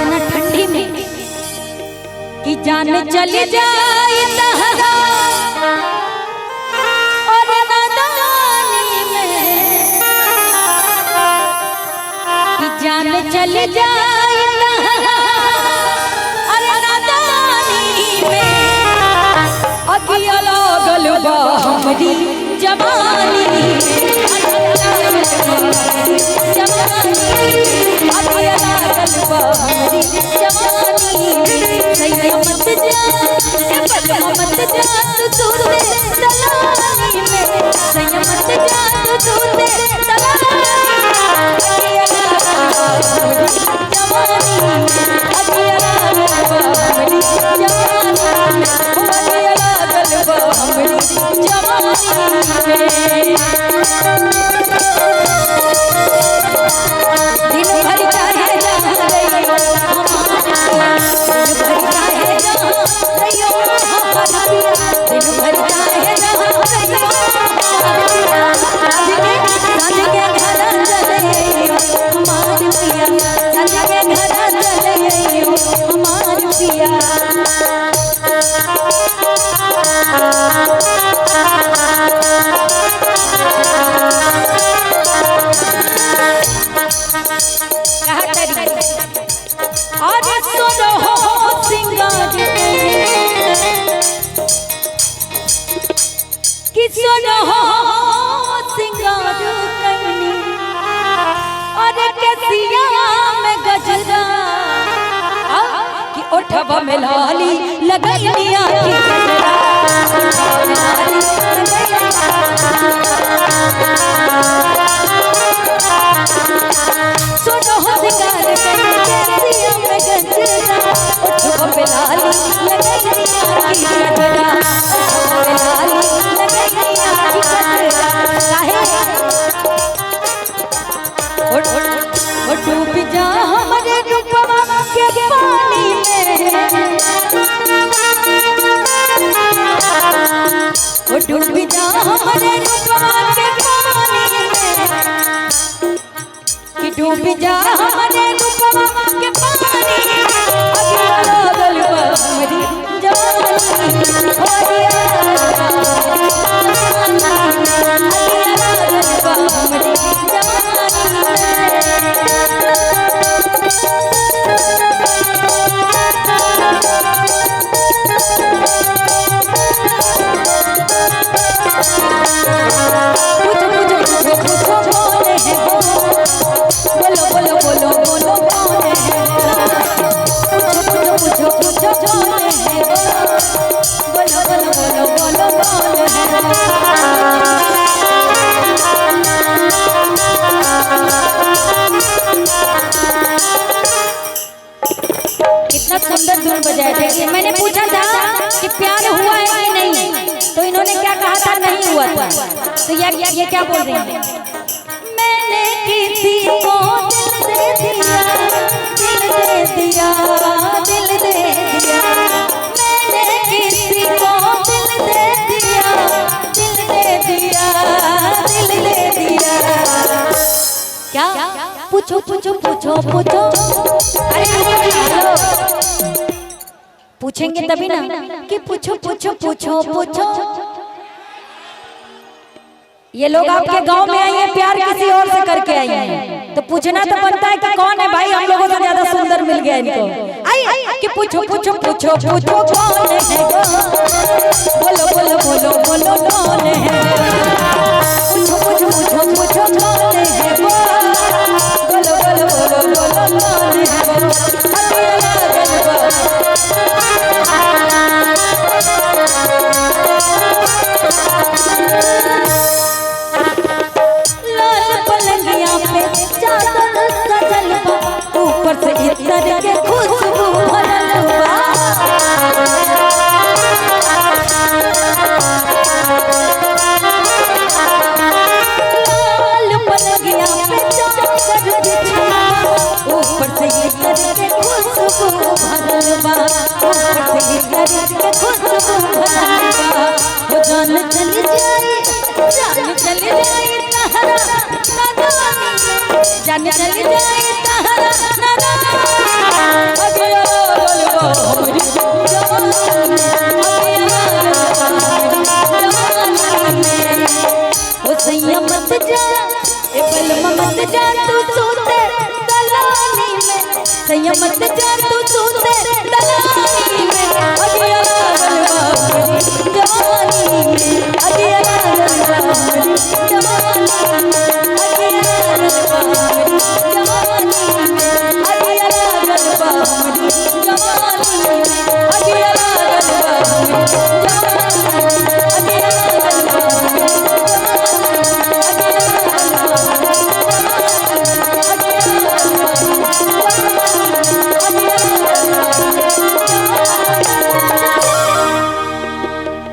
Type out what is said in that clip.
इतना ठंडी में कि जान चली जाए तहरा और नादानी में, कि जान चली जाए तहरा और नादानी में, अगिया लागल बा हमरी जवानी में, अगिया लागल बा हमरी जवानी में, सैया मत जा मत जा तू दूर दलानी में, सैया मत जा तू दूर दलानी में, अगिया लागल बा जवानी में, अगिया लागल बा हमरी जवानी में, अगिया लागल बा हमरी जवानी में। दिन भर चाहे जहाँ रहियो दिन भर चाहे जहाँ रहियो हमारा पिया, दिन भर चाहे जहाँ रहियो सांझ के घर चले हमार पिया, सांझ के घर चले हमार पिया। आज सुनो सिंगार कि सुनो सिंगार करनी और केसिया में गजरा, कि ओठवा में लाली लगैलिया की गजरा, सुनो सिंगार करनी में गजरा, ओठवा में लाली लगैलिया की गजरा, ओठवा में लाली लगैलिया की गजरा, काहे डूब जा हमारे रूपवा के पानी में, डूब जा हमारे रूपवा के पानी में, कि डूब जा हमारे रूपवा के पानी में, अगिया लागल बा हमरी जवानी, अगिया लागल बा हमरी जवानी। कितना सुंदर धुन बजाए थे। मैंने पूछा था कि प्यार हुआ है कि नहीं, तो इन्होंने क्या कहा था, नहीं हुआ था। तो ये क्या बोल रहे हैं, मैंने किसी को दिल दे दिया, दिल दे दिया, दिल दे दिया, मैंने किसी को दिल दे दिया, दिल दे दिया, दिल दे दिया। क्या पूछो पूछो पूछो पूछो, अरे पूछेंगे तभी ना कि पूछो पूछो पूछो पूछो। ये लोग आपके गांव में आई हैं, प्यार किसी और से करके आई हैं, तो पूछना तो बनता है कि कौन है भाई, हम लोगों से ज्यादा सुंदर मिल गया इनको। आई कि पूछो पूछो पूछो पूछो कौन है, बोलो बोलो बोलो बोलो कौन है, पूछो पूछो पूछो पूछो कौन है, बोलो बोलो बोलो बोलो कौन है, लाल पलंगिया पे चादर सजल बा, ऊपर से इतर के खुशबू भरल बा, लाल पलंगिया पे चादर बिछा, ऊपर से इतर के खुशबू भरल बा, ऊपर से इतर के खुशबू भरल बा। वो जान चली जाए, जान चली जाए तहरा नादानी में, जान चली जाए तहरा नादानी में, जा तू सोते दलानी में, सैया मत जा तू सोते दलानी में। अगिया लागल बा मेरी जवानी में, अगिया लागल बा मेरी जवानी में, अगिया लागल बा मेरी जवानी में, अगिया लागल बा मेरी